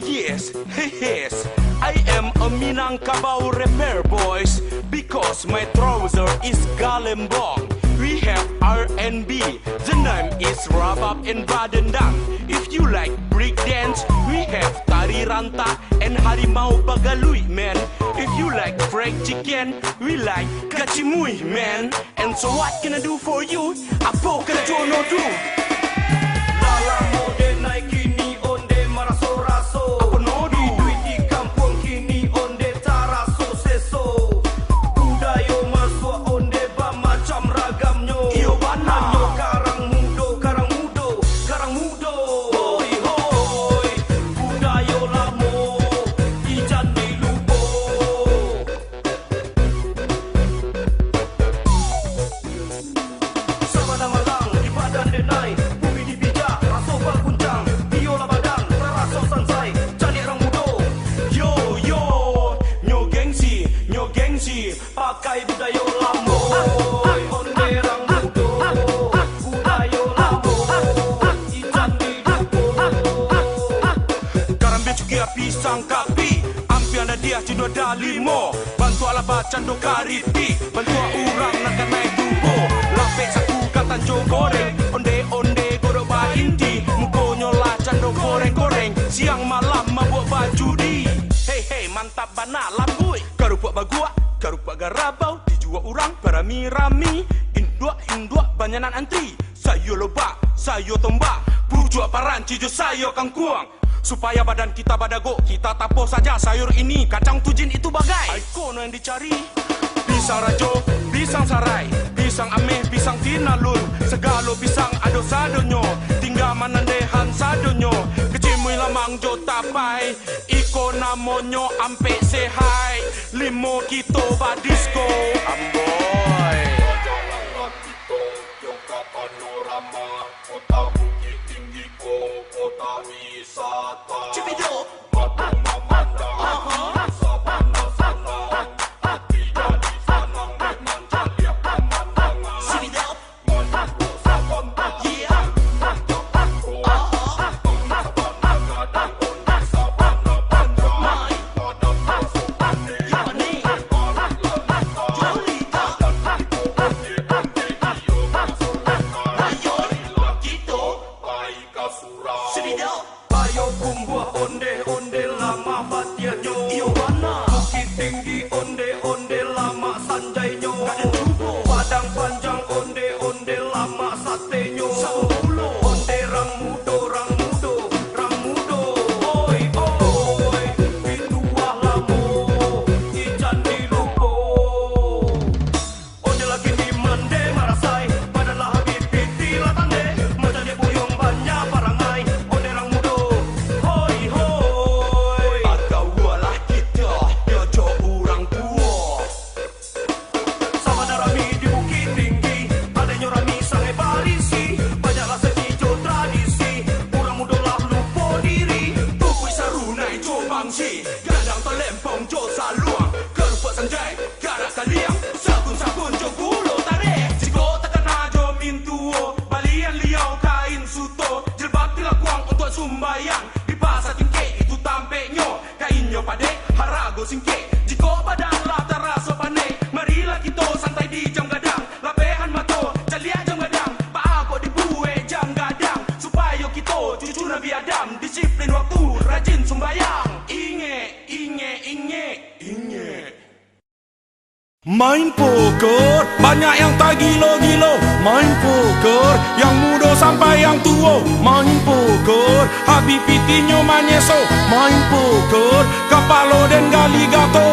Yes, yes. I am a Minangkabau rapper, boys, because my trouser is galembong. We have R&B, the name is Rabab and Badendang. If you like break dance, we have Tari Ranta and Harimau Bagalui, man. If you like fried chicken, we like Kacimui, man. And so what can I do for you? Apa kena jono do? Lala mode naik kini onde maraso-raso. Apa nodu? Duit di kampung kini onde taraso seso. Budayo masuk onde ba macam ragamnyo. Iyo bana. Anyo karang mudo, karang mudo, karang mudo. Hoi hoi, budayo lamo, ijan di lupo. Sabada malang di badan denai. Pakai budayo lambo, onde rang mudo, budayo lambo, ijan di dupo. Karambe cukia pisang kapi, ampiana dia cido dalimo. Bantu ala bacan do karipi, bantu urang nak naik dupo. Lapek saku katan jo goreng, onde godok ba indi. Mukonyo lacan do goreng-goreng, siang malam mabuk bajudi. Hey mantap bana lambui, karupuk bagua. Karupak garabau, dijual orang rami-rami. Indua banyanan antri. Sayo lobak, sayo tombak. Bujuk paranci jo sayo kangkuang. Supaya badan kita badago, kita tapo saja sayur ini. Kacang tujin itu bagai Aikono yang dicari. Pisang rajo, pisang sarai, pisang ameh, pisang tinalun. Segalo pisang ado sadonyo, tinggal manandehan sadonyo. Kecimui lamang jo tapai, iko namonyo ampe sehai. Limo kito badisco, amboy. Jalan kito, yoga panorama, kota bukit tinggi kota wisata. Cipido, batu memandang, sabana sanang, hati jadi sanang dengan cantik pemandangan. Cipido, Menunggu saban yeah. panjang sabana gadang, onde sabana panjang. Ada masuk ane, Ayo kumbuah onde lama batianyo. Iyo bana. Bukit tinggi onde lama sanjainyo. Padang panjang onde lama satenyo. Onde rang mudo. Oi pituah lamo, ijan di lupo. Onde lagi di mande marasai, padalah habis piti latande. Macam dia buyung banyak parangai. Onde rang mudo. Hoi atau walah kita nyojo urang tua. Sama darami di bukit tinggi, adanya rami sangai barisi. Banyaklah sejijo tradisi, urang mudo lah lupo diri. Tukui sarunai jo bangsi, gadang telempong jo saluang. Kerupuk sanjai, garak kaliang, sabun jo gulo tarik. Jiko terkena jo mintuo, balian liau kain suto. Jilbab tilakuang untuk sumbayang, di pasar tingkek itu tampeknyo. Kainyo padek, harago singkek. Jiko badan lah terasa panik, marilah kita santai di jam gadang. Lapehan mato, calia jam gadang, paako dibuwe jam gadang. Supaya kita cucu Nabi Adam, disiplin waktu, rajin sumbayang. Inge. Main poker, banyak yang tak gilo-gilo. Main poker, yang muda sampai yang tua. Main poker, habis pitinyo manyeso. Main poker, kapalo dan galigato.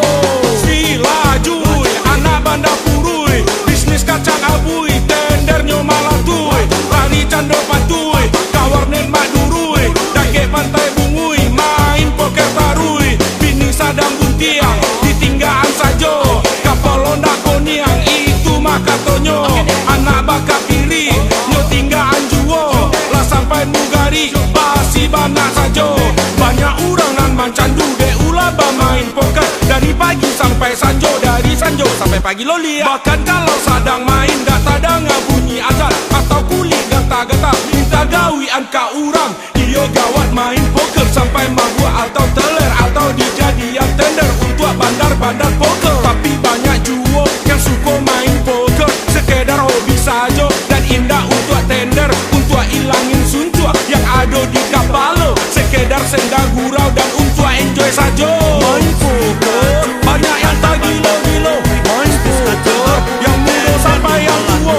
Sila juy, anak bandar purui. Bisnis kacang abui, tendernya malah tuy. Lari cando patuy, kawarnen madurui. Dake pantai bungui, main poker tarui. Bini sadang buntiang, ditinggaan sajo. Kapal londa koniang, itu makatonyo. Anak baka piri, nyo tinggaan juo. Lah sampai mugari, basi bana sajo. Banyak orang nan mancandu, de ulah main poker. Dari pagi sampai sanjo, dari sanjo sampai pagi lolia. Bahkan kalau sadang main, gak tadang bunyi azan.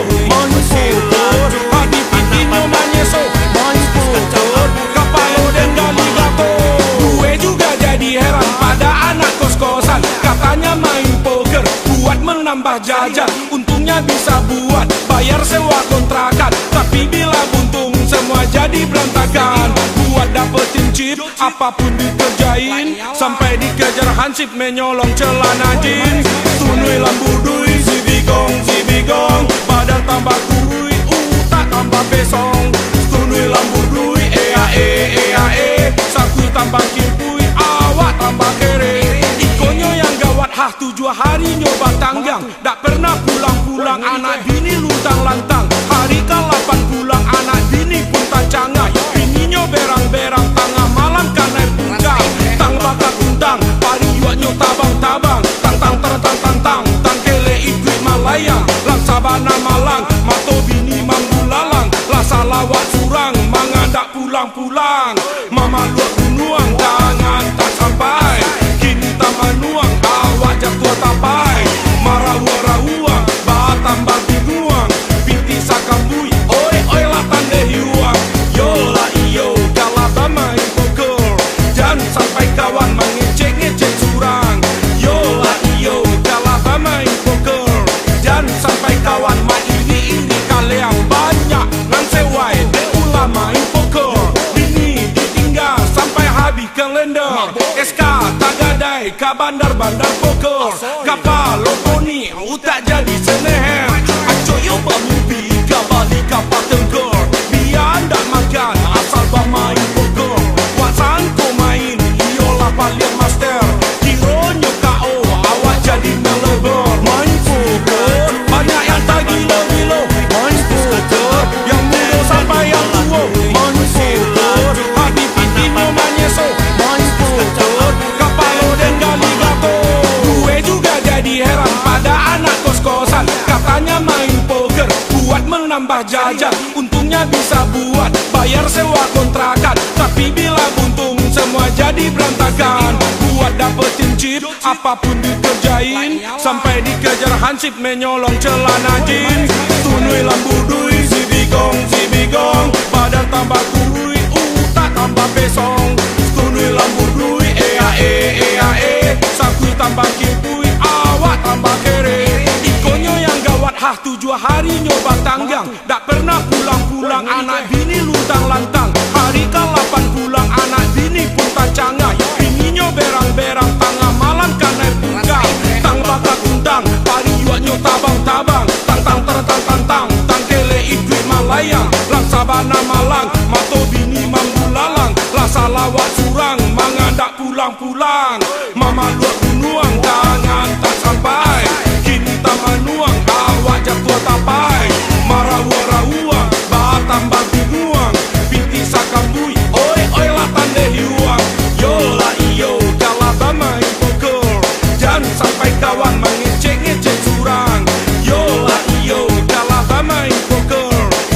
main poker, hadi pitino manyeso, main poker, kapalo dan gali gato. Gue juga jadi heran pada anak kos-kosan, katanya main poker buat menambah jajan. Untungnya bisa buat bayar sewa kontrakan, tapi bila buntung semua jadi berantakan. Buat dapetin chip apapun dikerjain, sampai dikejar hansip menyolong celana jeans. Tunui lambu dui, si bigong, badan tambah kui, tak tambah besong. Tunui lambu dui, ea, saku tambah kipui, awak tambah kere. Ikonyo yang gawat, 7 hari nyoba tanggang, dak pernah pulang-pulang, anak bini luntang-lantang. Hari ke-8 pulang, anak bini pun tancangan. Bininya berang-berang, tengah malam kan air punggang. Tang bakal undang, pari yuaknya tabang-tabang. Tang kele ikut malayang. Lang sabana malang, mato bini manggulalang. Lah salawat surang, mangandak pulang-pulang. Mama luak bunuang, tangan tak sampai. Kini tak manuang, awak jatuh tapai. Marah-warah-uang, batambah binguang. Binti sakambui, oi lah tanda hiuang. Yo lah iyo, kalah bamai poker. Jangan sampai kawan mengecek-ngecek surang. Yo lah iyo, kalah bamai poker. Jangan sampai kawan iri-iri kalian banyak. Nan sewai, de ulama main poker. Bini ditinggal sampai habis kalender. SK tagadai ka bandar-bandar poker. Kapal Tomy utak jadi seneher. Aco yo bamubi ka balik kapal tengger. Biar ndak makan asal bermain poker. Wasan ko main iyolah paling master. Kironyo KO awak jadi melebar. Main poker banyak yang tak gila-gila. Main poker yang muda sampai yang tua. Main poker hadi pitino manyeso. Main poker kapalo dan gali gato. Gue juga jadi heran pada anak kos-kosan, katanya main poker buat menambah jajan. Untungnya bisa buat bayar sewa kontrakan, tapi bila buntung semua jadi berantakan. Buat dapetin chip apapun dikerjain, sampai dikejar hansip menyolong celana jeans. Tunui lambu dui, si bigong, badan tambah kui, tak tambah besong. Tunui lambu dui, ea, saku tambah kipui, awak tambah kere. Ikonyo yang gawat, 7 hari nyoba tanggang, dak pernah pulang-pulang, anak bini luntang-lantang. Hari ke-8 pulang, anak bini pun tancangan. Bininya berang-berang, tengah malam kan air punggang. Tang bakal undang, pari yuaknya tabang-tabang. Tang kele ikut malayang. Lang sabana malang, mato bini manggulalang. Lah salawat surang, mangandak pulang-pulang. Mama luak bunuang, tangan tak sampai. Kini tak manuang, awak jatuh tapai. Marah-warah-uang, batambah binguang. Binti sakambui, oi lah tanda hiuang. Yo lah iyo, kalah bamai poker. Jangan sampai kawan mengecek-ngecek surang. Yo lah iyo, kalah bamai poker.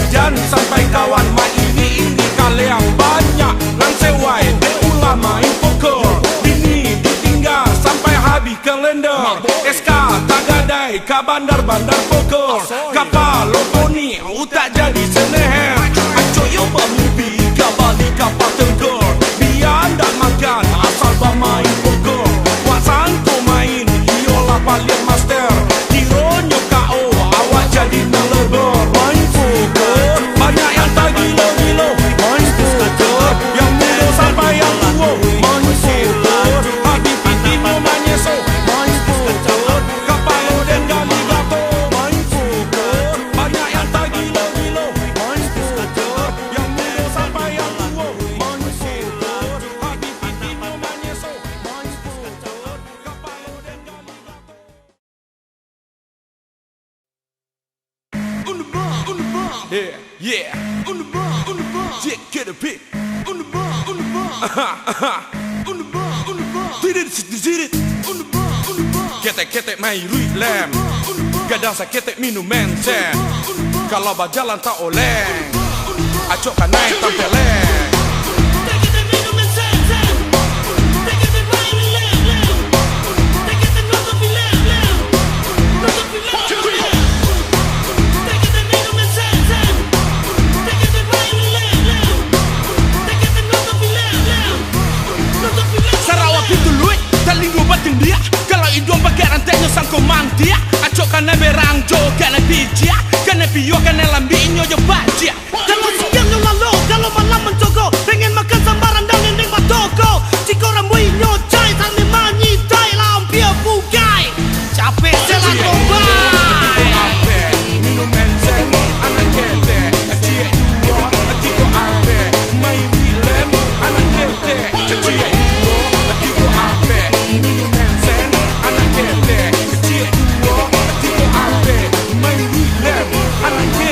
Jangan sampai kawan iri-iri kalian banyak. Nan sewai, de ulama main poker. Bini ditinggal sampai habis kalender. SK tagadai ka bandar-bandar poker. Kapal Tomy utak jadi seneher. Aco yo bamubi ka balik kapal tengger. Biar ndak makan asal bermain poker. Wasan ko main iyolah paling master. Kironyo KO awak jadi melebar. Main poker banyak yang tak gila-gila. Main poker yang muda sampai yang tua. Main poker hadi pitino manyeso. Main poker kapalo dan gali gato. Main poker banyak yang tak gila-gila. Main poker yang muda sampai yang tua. Main poker hadi pitino manyeso. Main poker kapalo dan gali gato. On the bar, yeah, on the bar, get a pick. On the bar, on the bar, did it, on the bar, ketek-ketek mai ruit lem, gadang saketek minum mensen. Kalau berjalan tak oleng, acok kan naik tampeleng.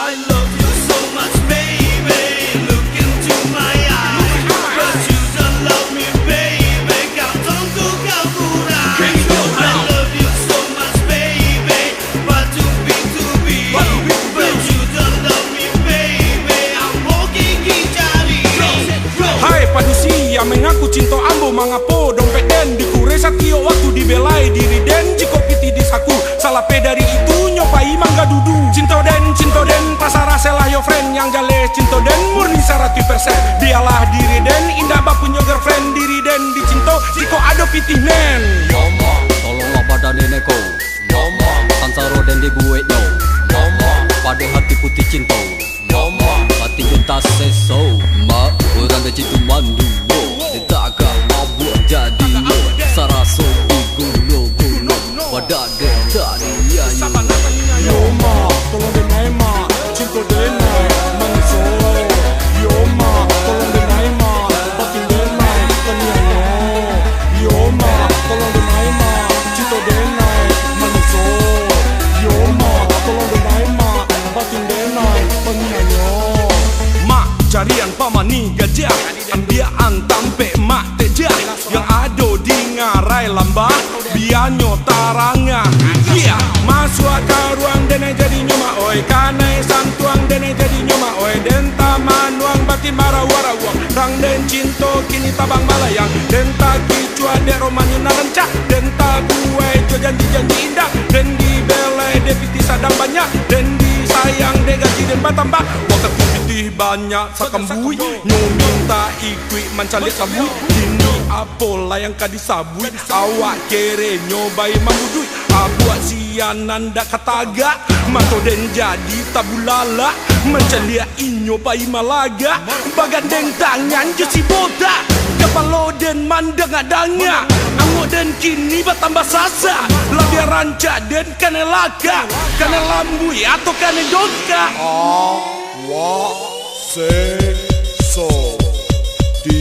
I love you so much, baby. Look into my eyes, but you don't love me, baby. Kau tunggu kau kurang. I love you so much, baby, but to be. But you don't love me, baby. I'm walking cari. Hai padusi yang mengaku cinta ambo mangapo dompet den dikure satio waktu dibelai diri den jiko piti disaku salah pe dari itu nyopai mangga dudu cinta den pasar selah yo friend yang jale cinta den murni 100% dialah diri den indah bapu nyo girlfriend diri den dicinto jiko ado pitih men Mama, tolonglah pada nenekku Mama, sansaro dan dibuat nyo Mama, pada hati putih cinta Mama, hati kita seso Ma, orang kecil tu mandu Dia takkan abuat jadi Saraso digulo-gulo Pada dia tadi ya yo ma tolong denai ma cinta denai maniso yo ma tolong denai ma batin denai tanya yang ada di ngarai lambah bianyo taranga. Yeah, masuk ke ruang dene jadi nyoma oi, kanai santuang dene jadi nyoma oi, denta manuang batin marawara uang, rang den cinto kini tabang balayang, denta kicua de romani naranca, denta gue jo janji-janji indah, den di belai deputi sadang banyak, den di sayang de gaji den batambah, waktu putih banyak sakambui, nyo minta ikui mancalik sabui, kini apola yang kadi sabui, awak kere nyobai mamudui, abuat sianan dak kataga, mato den jadi tabulala, mencelia inyo pai malaga, bagandeng tangan jesi boda, kepalo den mandang adanya, anggo den kini batambah sasa, labia ranca den kane laka, kane lambui atau kane donka. Awak seso di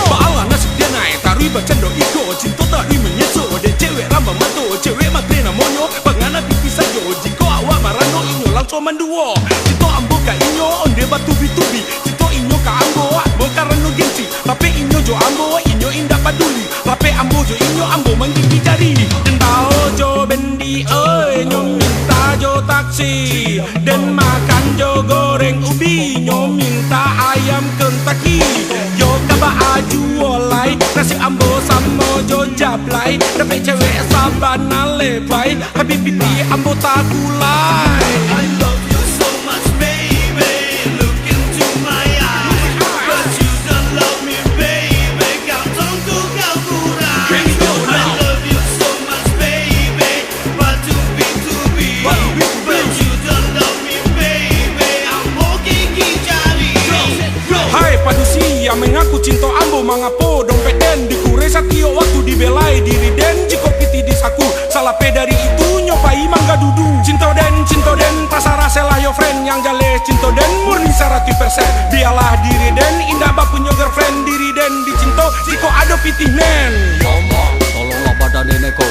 Baalah nasib dia naik, tarui bacando iko, cinta tari menyeso, dan cewek rambang mato, cewek matrena monyo, pangana pipi sajo, jiko awak marano inyo langsung manduo, cinta ambo ka inyo, onde batu bitubi, cinta inyo ka ambo, boka rano gengsi, tapi inyo jo ambo, inyo indah paduli, tapi ambo jo inyo ambo manggigi jari, dan tao jo bendi, nyo minta jo taksi, dan makan jo goreng ubi, nyo minta ayam Kentucky, yo kaba aju olai, nasi ambo sama jo jablay, dapat cewek sabana lebay, habis pipi ambo tak gulai. I love you so much, baby. Look into my eyes, but you don't love me, baby. Kau tunggu kau kurang. I love you so much, baby, but to be, but you don't love me, baby. Ambo gigi jari. Hai padusi yang mengaku cinta ambo mangapo dompet den dikure satio waktu dibelai diri den jiko piti disaku salah pe dari itu nyopai mangga dudu cinta den pasara selah yo friend yang jale cinta den murni 100% biarlah diri den indah bapu nyo girlfriend diri den dicinto jiko ada pitih men. Ngomong, tolonglah pada nenekku.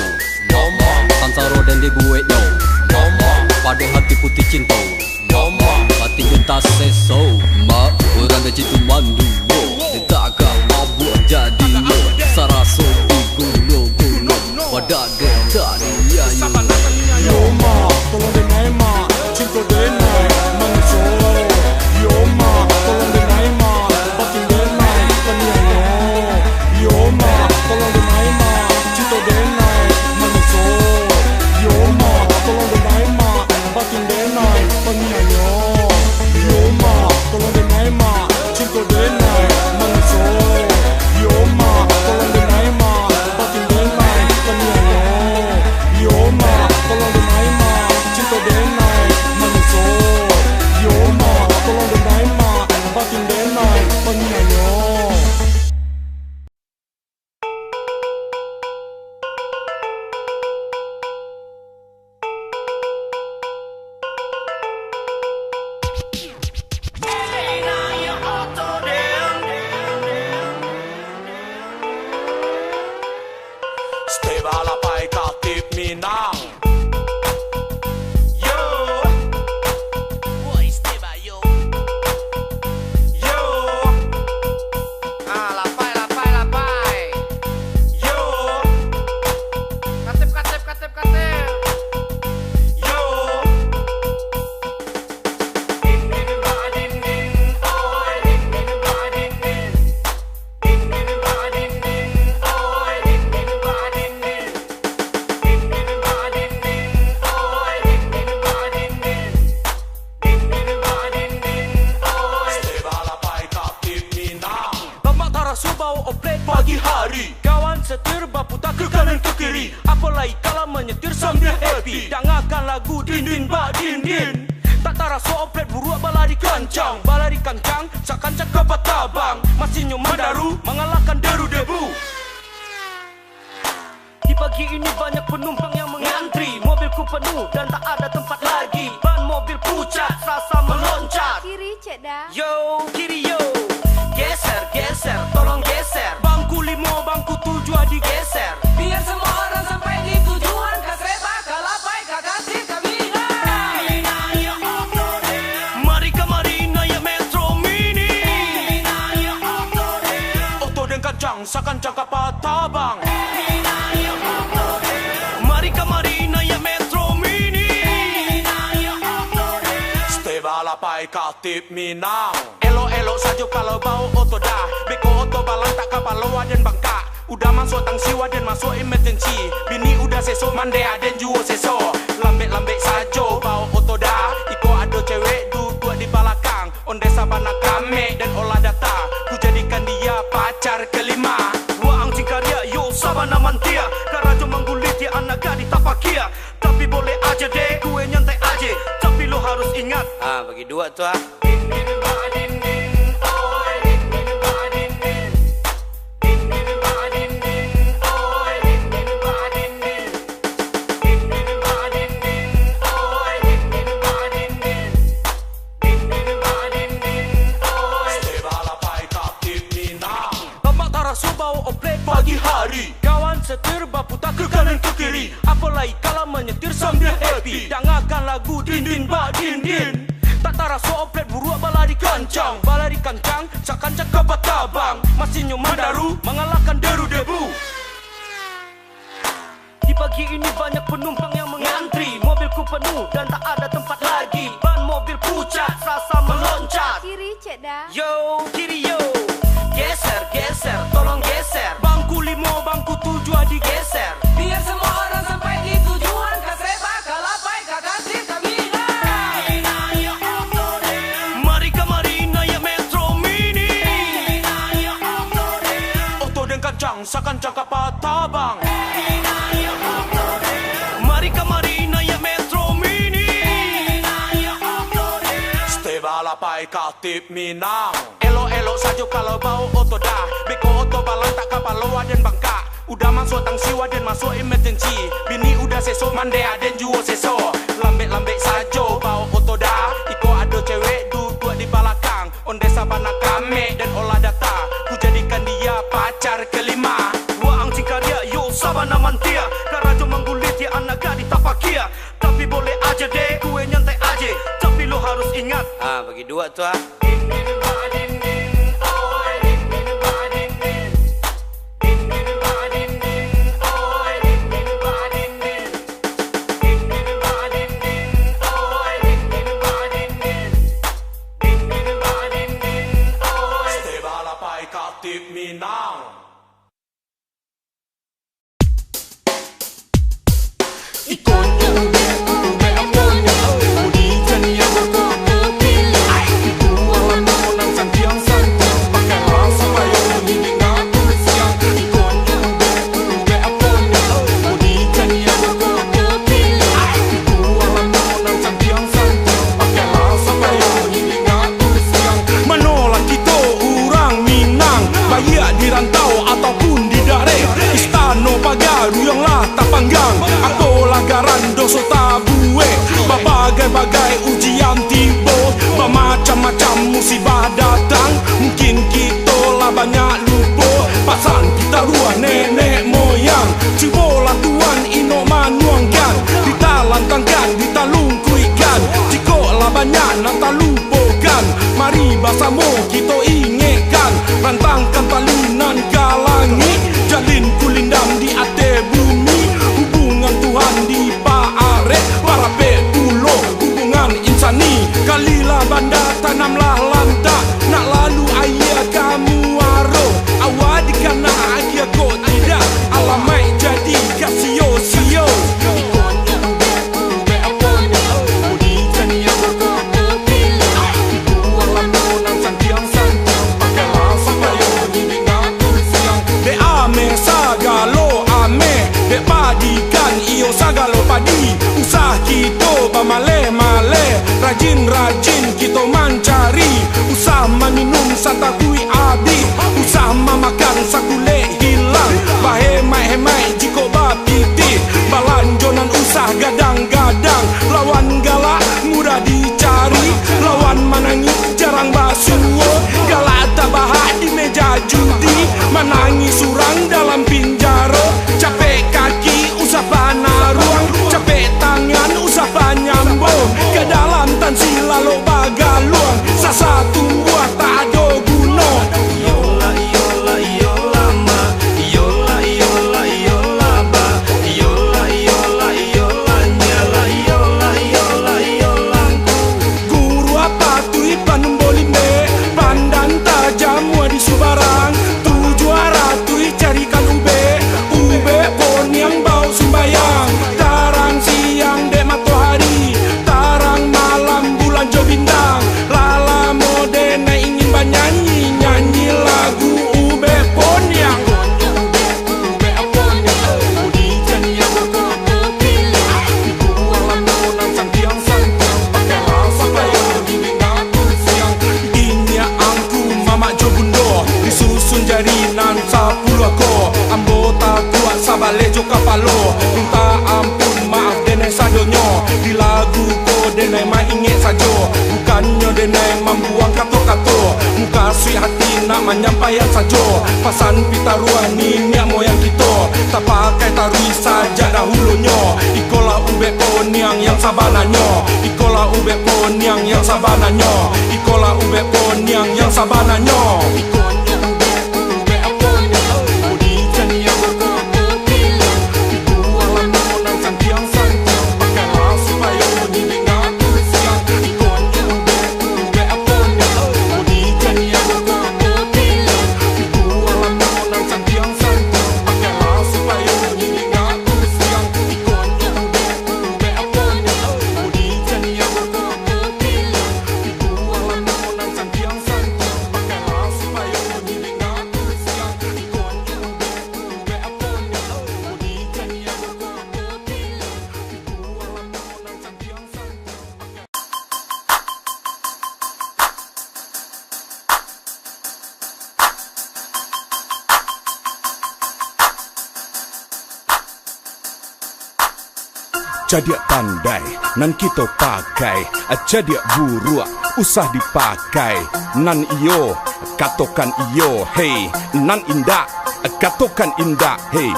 Ngomong, sansaro dan di gue nyo. Ngomong, pada hati putih cinta. Ngomong, hati kita seso. Ma, orang de citu mandu. Ditaka abu jadi yo. Saraso di gulo. Pada de tadi ya yo. Yo ma, tolong denai ma, cinta denai mangso. Yo ma, tolong denai ma, batin denai penyanyo. Yo ma, tolong denai ma, cinta denai mangso. Yo ma, tolong denai ma, batin denai penyanyo. Yo ma, tolong denai ma, cinta denai mangso. Yo ma, tolong denai ma, batin denai penyanyo. Yo ma, tolong denai ma, cinta denai mangso. Yo ma, tolong denai ma, batin denai penyanyo. Stay balapai katip minang. Yo, boy, stay by yo. Yo, lapai. Yo, katip. Yo, din ba din, oi, din ba din. Din ba din, oi, din ba din. Pagi hari kawan setir bapu tak ke kanan ke kiri, apalagi kalau menyetir sambil happy, dengarkan lagu din ba din. Tak taraso oplet buruak balari kancang sakan cakap batabang, masih nyoman daru mengalahkan deru debu. Di pagi ini banyak penumpang yang mengantri, mobilku penuh dan tak ada tempat lagi, ban mobil pucat rasa meloncat. Kiri cek dah. Yo, kiri yo. Geser, tolong geser. Bangku 5, bangku 7 digeser. Biar semua orang sampai di tujuan, kereta, kalapai, kakasih, kamina. Mari seakan cakap patah bang. Mari kemari naik Metro Mini. Stay balapai katip Minang. Elok-elok saja kalau bau oto dah. Beko oto balang tak kapal loa dan bangka. Udah masuk tang siwa dan masuk emergency. Bini udah seso mande dan juo seso. Lambek-lambek saja bau oto dah. Iko ada cewek duduk di belakang. Onde sabana kame dan olah data. Ku jadikan dia pacar kelima. Waang cingkarya yo sabana mantia. Karajo manggulit ya anak gadi tapakia. Tapi boleh aja deh gue nyantai aja. Tapi lo harus ingat. Bagi dua tu ah. Pagi hari Kawan setir baputar ke kanan ke kiri. Apalagi kalau menyetir sambil happy. Dengarkan lagu din-din bak din-din. Tak taraso oplet buruk balari kancang. Balari kancang cakan cakap batabang. Masih nyoman daru mengalahkan deru debu. Di pagi ini banyak penumpang yang mengantri. Mobilku penuh dan tak ada tempat lagi. Ban mobil pucat rasa meloncat. Kiri cek dah. Yo kiri yo. Geser geser tolong geser. Bangku 5 bangku 7 digeser. Biar semua orang sampai di tujuan. Kaseba, kalapai, kakasir, kamina. Mari kemari naik Metro Mini. oto dan kacang seakan cakap patah bang. Mari kemari naik Metro Mini. Stay balapai katip Minang. Elok-elok saja kalau bau oto dah. Beko oto balang tak kapal loa dan bangka. Udah masuk tang siwa dan masuk emergency. Bini udah seso mande dan juo seso. Lambek-lambek saja bau oto dah. Iko ada cewek duduk di belakang. Onde sabana kame dan olah data. Ku jadikan dia pacar kelima. Waang cingkarya yo sabana mantia. Karajo manggulit ya anak gadi tapakia. Tapi boleh aja deh gue nyantai aja. Tapi lo harus ingat. Bagi dua tu ah. Stay balapai katip Minang. Ikonnya ube amonya. Budikan yang berkepilih. Ibu alam nonang santiang santiang. Pakai rasa payung ini ngaku siang. Ikonnya ube amonya. Budikan yang berkepilih. Ibu alam nonang santiang santiang. Pakai rasa payung ini ngaku siang. Menolak kita orang Minang. Baik di rantau ataupun di daerah. Istana pagaru yang lah tak panggang. Apalah garan dosa tabue. Berbagai-bagai ujian tiba. Bermacam-macam musibah datang. Mungkin kita lah banyak lupa. Pasal kita ruah nenek moyang. Cubalah Tuhan ino manuangkan. Kita lantangkan, kita lungkuikan. Jika lah banyak nak tak lupakan. Mari bersama kita ingatkan. Rantangkan talinan galangi. Jalin kulindam di atas bumi. Hubungan Tuhan di Paare. Para petulo hubungan insani. Kalilah banda tanamlah lantak. Nak lalu ayah kamu aro. Awak dikana agia kau tidak. Alamai jadi kasio-sio. Ikonnya ube aponya. Budikan yang berkepilih. Ibu alam nonang santiang santiang. Pakai rasa payung ini ngaku siang. De ame sagalo ame. De padikan iyo sagalo padi. Usah kita pamale-male. Rajin-rajin kita mencari. Usah minum satakui abi. Usah memakan sakule hilang. Bahemai-hemai jika bapiti. Balanjonan usah gadang-gadang. Lawan galak mudah dicari. Lawan menangis jarang basuo. Galak tak bahak di meja judi. Menangis surang dalam pinjaro. Capek kaki usah panah ruang. Capek tangan usah panyambung. Ke dalam tan sila lo bagaluang. Satu buah tak ada guna. Yo menyampaikan saja pasan pitaruan ni niat moyang kita. Tak pakai tarui saja dahulunya. Ikola ube poniang yang sabananya. Ikola ube poniang yang sabananya. Ikola ube poniang yang sabananya. Jadi pandai, nan kita pakai. Jadi buruk, usah dipakai. Nan iyo, katakan iyo. Hey, nan indah, katakan indah. Hey,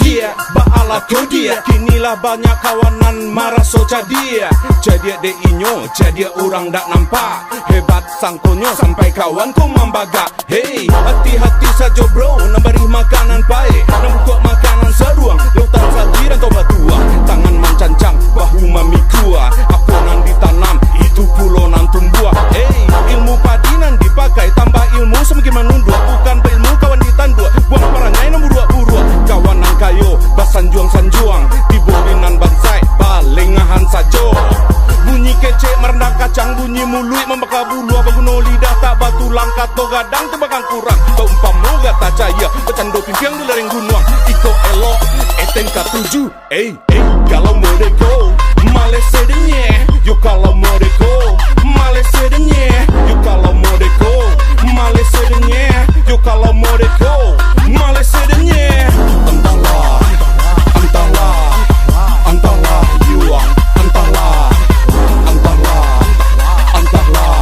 dia, baala kau dia. Kinilah banyak kawanan marah so jadi. Jadi de inyo, jadi orang tak nampak. Hebat sangkonyo sampai kawan ku membaga. Hey, hati-hati saja bro, nak beri makanan baik. Nak buka makanan seruang, lautan saji dan tobat tua. Tangan mencancang, bahu memikua. Apa nan ditanam, itu pulau nan tumbuh. Hey, ilmu padi nan dipakai. Tambah ilmu semakin menunduk. Bukan berilmu kawan ditanduk. Buang perangai nan buruk-buruk. Kawan nan kayo, basanjuang-sanjuang. Dibolinan bansai, balengahan saja. Bunyi kecek merendah kacang. Bunyi mulut membakar bulu. Abang lidah tak batu langkat. To gadang tebakan kurang. Kau umpam moga tak caya. Bercando pimpiang di lereng gunung. Iko elok, STNK 7. Kalau mereka Malaysia denye. Yo kalau mereka Malaysia denye. Yo kalau mereka Malaysia denye. Yo kalau mereka Malaysia denye. Entahlah, entahlah, entahlah yuang. Entahlah, entahlah, entahlah,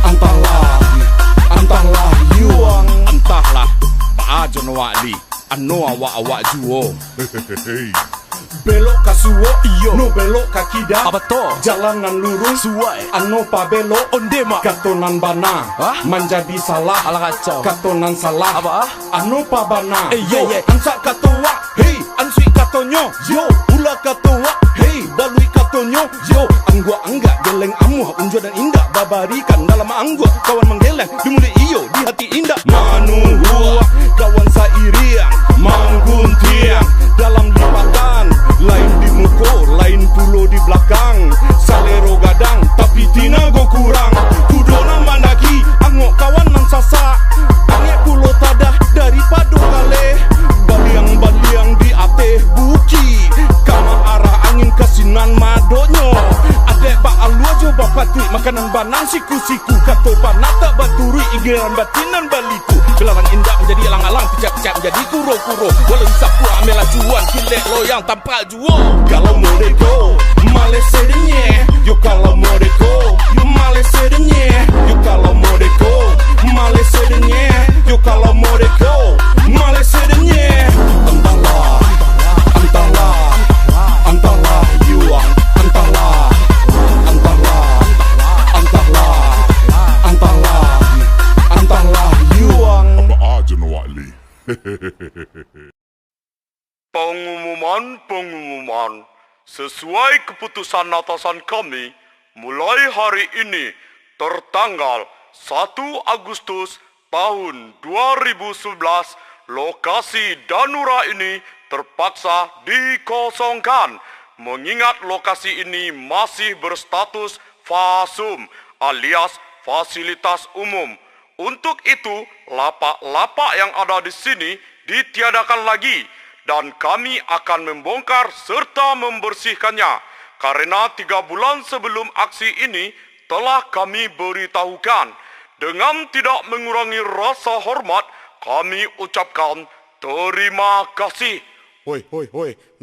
entahlah, entahlah yuang. Entahlah, baajon wali. Ano awak-awak juo. Belok ke suwo, iyo. No belok ke kida. Apa to? Jalanan lurus, suai. Ano pa belok, ondema. Katonan bana, menjadi salah. Ala kacau. Katonan salah. Apa? Ano pa bana. Ye. Ansak katowa, hey. Ansui katonyo, yo. Ula katowa, hey. Balui katonyo, yo. Anggua anggak, geleng amuh. Unjua dan indah, babarikan dalam anggua. Kawan menggeleng, di mulut iyo, di hati indah. Manuhua, kawan sairiang. Mangguntiang, dalam lipatan. Lain di muka, lain pulau di belakang. Salero gadang, tapi tinago kurang. Kudona mandaki, angok kawan nan sasak. Angek pulau tadah daripada kale. Baliang-baliang di ateh buki. Kama arah angin kesinan madonyo. Adek bak alu aja bapati. Makanan banang siku-siku. Kato banat tak baturi. Igiran batinan baliku. Belarang indah menjadi alang-alang. Picap-picap menjadi kuro-kuro. Walau sapu ambil acuan. Kilek loyang tanpa jual. Kalau mereka Malaysia denye. Yo kalau mereka Malaysia denye. Yo kalau mereka Malaysia denye. Yo kalau mereka Malaysia denye. Entahlah, entahlah, entahlah yuang. Entahlah, entahlah, entahlah, entahlah, entahlah yuang. Apa aja nawali. Pengumuman. Sesuai keputusan atasan kami, mulai hari ini tertanggal 1 Agustus tahun 2011, lokasi Danura ini terpaksa dikosongkan mengingat lokasi ini masih berstatus FASUM alias fasilitas umum. Untuk itu, lapak-lapak yang ada di sini ditiadakan lagi dan kami akan membongkar serta membersihkannya. Karena 3 bulan sebelum aksi ini telah kami beritahukan. Dengan tidak mengurangi rasa hormat, kami ucapkan terima kasih. Hoi,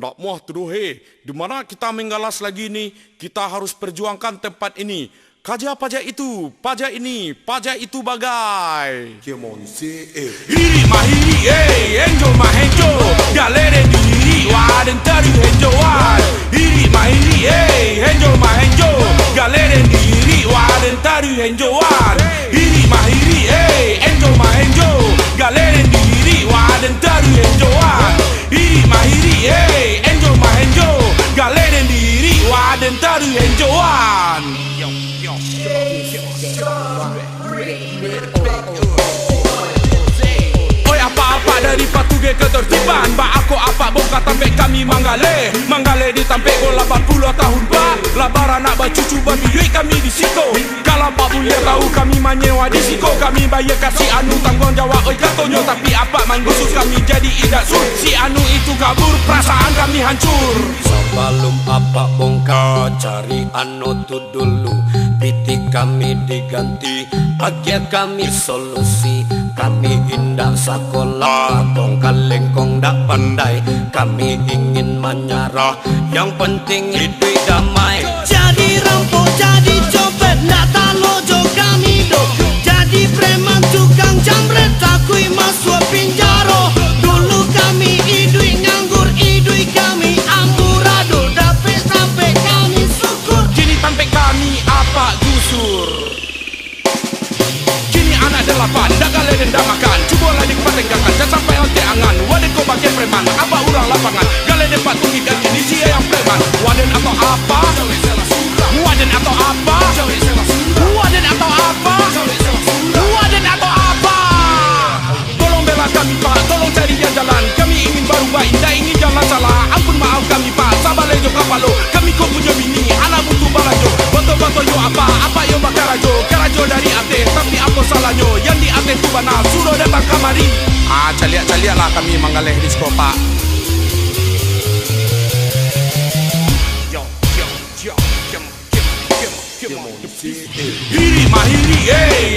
nak muah tu he. Di mana kita menggalas lagi ni, kita harus perjuangkan tempat ini. Kaja pajak itu, pajak ini, pajak itu bagai. Come on, say it. Hiri mahiri, enjo mahenjo. Galere diri, waden tari henjoan. Hiri mahiri, enjo mahenjo. Galere diri, waden tari henjoan. Hiri mahiri, enjo mahenjo. Galere diri, waden tari henjoan. Hiri mahiri, enjo mahenjo. Galere diri, waden tari henjoan. Oi apa-apa dari patuge ketertiban. Ba aku apa boka tampek kami manggale. Manggale di tampek ko 80 tahun ba. Labar anak bacucu babi duit kami di siko. Kalau pak boleh tahu kami menyewa di siko. Kami bayar kasih anu tanggung jawab oi katonyo. Tapi apa manggusus kami jadi idak sur. Si anu itu kabur perasaan kami hancur. Sebelum apa bongkar cari anu tu dulu. Piti kami diganti, akhir kami solusi. Kami indah sekolah, bongkar lengkong dak pandai. Kami ingin menyerah, yang penting hidup damai. Jadi rampok, jadi copet, ndak talojo kami do. Jadi preman tukang jamret, takui masuk pinjaro. Dulu kami idui nganggur, idui kami amburadul. Dapet sampai kami syukur. Kini tampek kami apa gusur. Kini anak delapan, dak gale dan dak makan. Cuba lah dipatenggakan, jangan sampai ontek angan. Waden kau bagian preman, apa urang lapangan. Gale dapat tunggi gaji, ni sia yang preman. Waden atau apa? Waden atau apa? Waden atau apa? Waden atau apa? Tolong bela kami pak, tolong cari yang jalan. Kami ingin baru baik, tak ingin jalan salah. Ampun maaf kami pak, sabar lejo kapalo. Kami kau punya bini, anak butuh balajo. Botol-botol yo apa yo bakar rajo. Karajo dari ate, tapi apa salahnya? Yang di ate tu benar, suruh datang kamari. Caliak-caliak lah kami manggaleh di sekolah. Hiri mahiri,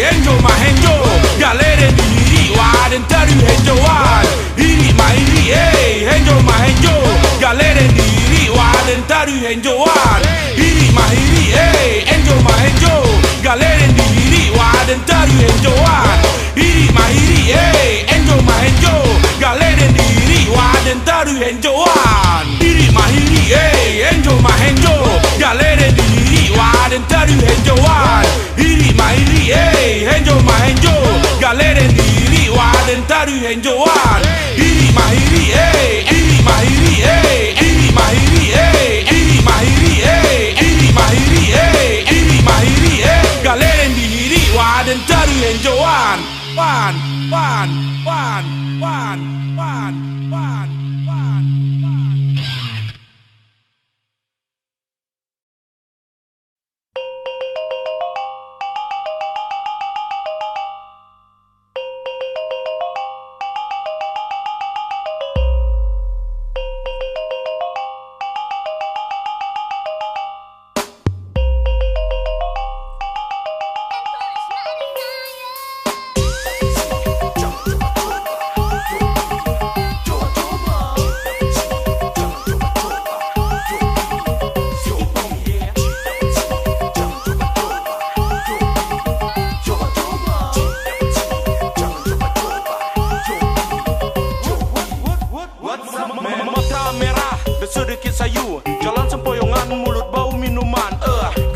enjo mahenjo. Galere diri, waden tari henjoan. Hiri mahiri, enjo mahenjo. Galere diri, waden tari henjoan. Hiri mahiri, enjo mahenjo. Galere diri, waden tari henjoan. Hiri mahiri, enjo mahenjo. Galere diri, waden tari henjoan. Hiri mahiri, enjo mahenjo. Galere diri, waden tari henjoan. Hiri mahiri, enjo mahenjo. Galere diri, waden tari henjoan. Hiri mahiri, hiri mahiri, hiri mahiri, hiri mahiri, hiri mahiri, hiri mahiri, galere diri, waden tari henjoan. Wan. Sedikit sayu, jalan sempoyongan, mulut bau minuman.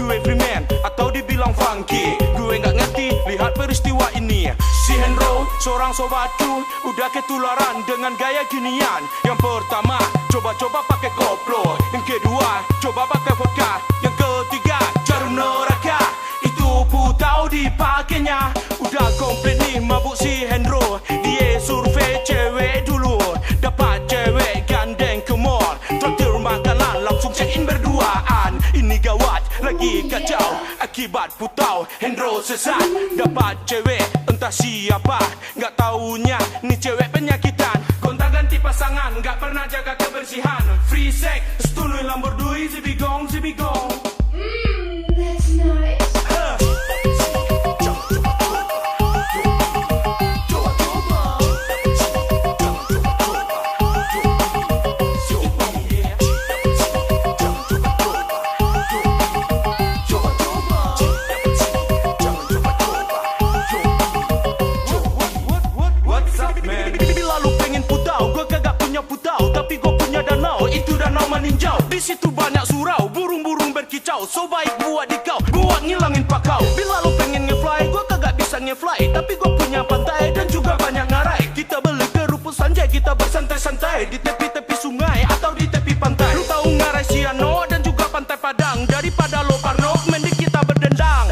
Gue freeman atau dibilang funky. Gue nggak ngerti, lihat peristiwa ini. Si Henro, seorang sobatku, udah ketularan dengan gaya ginian. Yang pertama, coba-coba pakai koplo. Yang kedua, coba pakai vodka. Yang ketiga, jarum neraka. Itu putau dipakainya. Udah komplit nih mabuk si Henro. Dia survei cewek dulu, dapat cewek gandeng ke mall. Traktir makanan, langsung check-in berduaan. Ini gawat, lagi kacau. Akibat putau, Henro sesat. Dapat cewek, entah siapa. Nggak taunya, ni cewek penyakitan. Gonta-ganti pasangan, nggak pernah jaga kebersihan. Free sex, setului lambordui, zibigong, zibigong. That's nice. situ banyak surau, burung-burung berkicau. So baik buat di kau, buat ngilangin pakau. Bila lo pengen nge-fly, gua kagak bisa nge-fly, tapi gua punya pantai dan juga banyak ngarai. Kita beli ke rumput sanjai, kita bersantai-santai di tepi-tepi sungai atau di tepi pantai. Lu tahu ngarai Siano dan juga pantai Padang. Daripada lo parno, mending kita berdendang.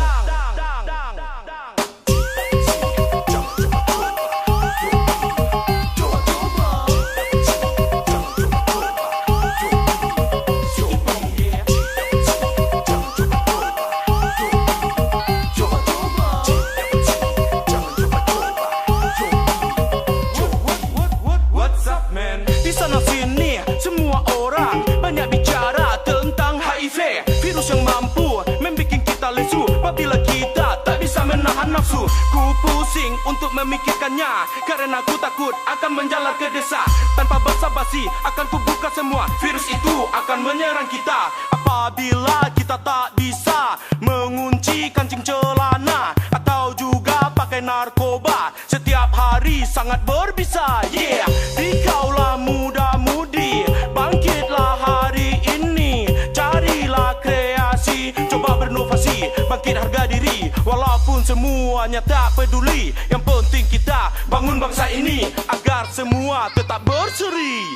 What's up man? Di sana sini semua orang banyak bicara tentang HIV, virus yang mampu membikin kita lesu apabila kita tak bisa menahan nafsu. Ku pusing untuk memikirkannya karena ku takut akan menjalar ke desa. Tanpa basa-basi akan ku buka semua, virus itu akan menyerang kita apabila kita tak bisa mengunci kancing celana atau juga pakai narkoba. Setiap hari sangat berbisa. Yeah, dikaulah muda-mudi, bangkitlah hari ini. Carilah kreasi, coba berinovasi, bangkit harga diri. Walaupun semuanya tak peduli, yang penting kita bangun bangsa ini agar semua tetap berseri.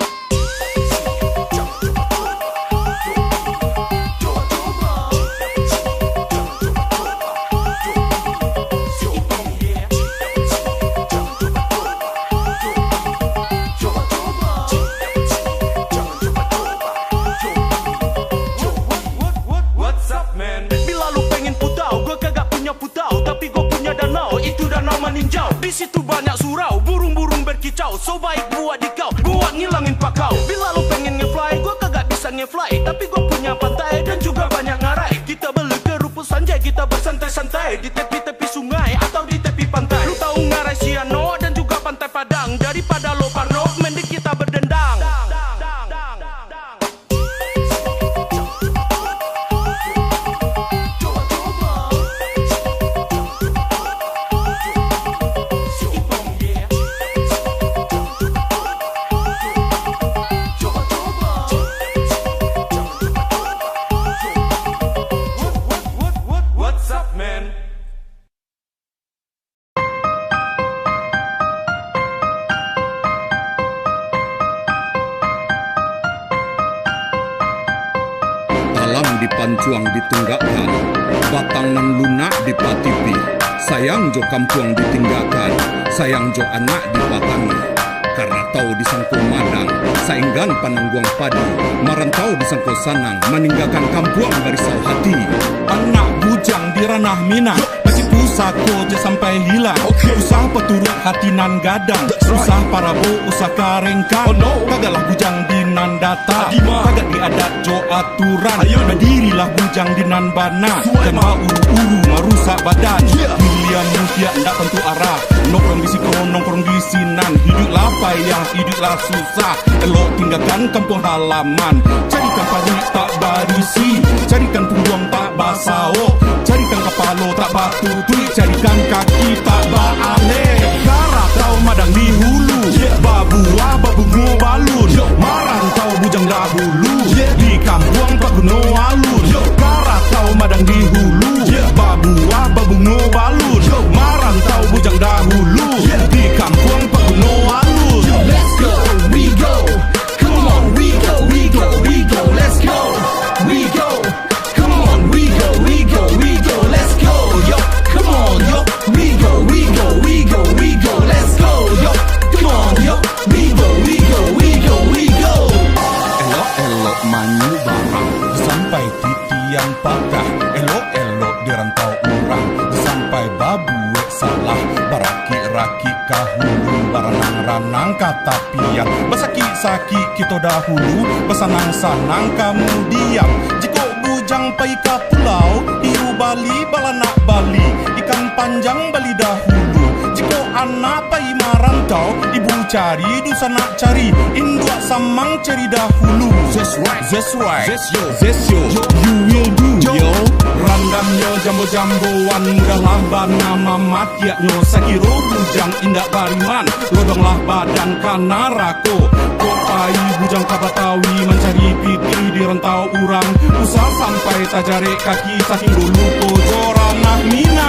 What's up man? Bila lu pengen putau, gua kagak punya putau, tapi gua punya danau, itu danau meninjau. Di situ banyak surau, burung-burung berkicau. So baik buat di kau, buat ngilangin pakau. Bila lu pengen nge-fly, gua kagak bisa nge-fly, tapi gua punya pantai dan juga banyak ngarai. Kita beli ke rumput sanjai, kita bersantai-santai di tepi-tepi sungai atau di tepi pantai. Lu tahu ngarai Siano dan juga pantai Padang. Daripada lo parno, mending kita berdendang. What's up man? Talam dipancuang ditunggakkan, batang nan lunak dipatipi. Sayang jo kampuang ditinggalkan, sayang jo anak dipatangi. Karena tahu disangko madang, sainggan panangguang padi. Marantau disangko sanang, meninggalkan kampuang garisau hati. Anak bujang di ranah minang, masih pusako je sampai hilang. Usah peturut hati nan gadang, usah parabo usah karengkan. Kagalah bujang di nan data, kagak diadat jo aturan. Berdirilah bujang di nan bana, jangan uru-uru merusak badan. Pilihan mutia ndak tentu arah, nongkrong di siko nongkrong di sinan. Hiduplah payah, hiduplah susah, elok tinggalkan kampung halaman. Carikan parit tak barisi, carikan punggung tak basao, carikan kepala tak batu tui, carikan kaki tak baale. Karat tau madang di hulu, babuah babu ngobalun, marantau bujang dahulu, di kampung tak guno alun. Karat tau madang di hulu, babuah babu ngobalun, marantau bujang dahulu, di kampung tak guno alun. Let's go, we go. Come on, we go, we go, we go. Let's go, we go. Come on, we go, we go, we go. Let's go, yo. Come on, yo. We go, we go, we go, we go. Let's go, yo. Come on, yo. We go, we go, we go, we go. Elok-elok manyu barang, sampai titian patah. Elok-elok dirantau orang, sampai babu salah. Baraki-raki kahulu, baranang-ranang kata piang. Basaki-saki kita dahulu, basanang-sanang kemudian. Jika bujang pai ka pulau, hiu Bali balanak Bali, ikan panjang Bali dahulu. Jika anak pai marantau, ibu cari dusa nak cari, induk samang cari dahulu. That's right, that's right, that's yo, you will do yo. Run Pandangnya jambo-jamboan mudahlah bernama matiaknya Sakiro bujang indak bariman lodonglah badan kanarako Kopai bujang kabatawi mencari piti di rentau urang Usah sampai tajarik kaki saking dulu ko joranah minang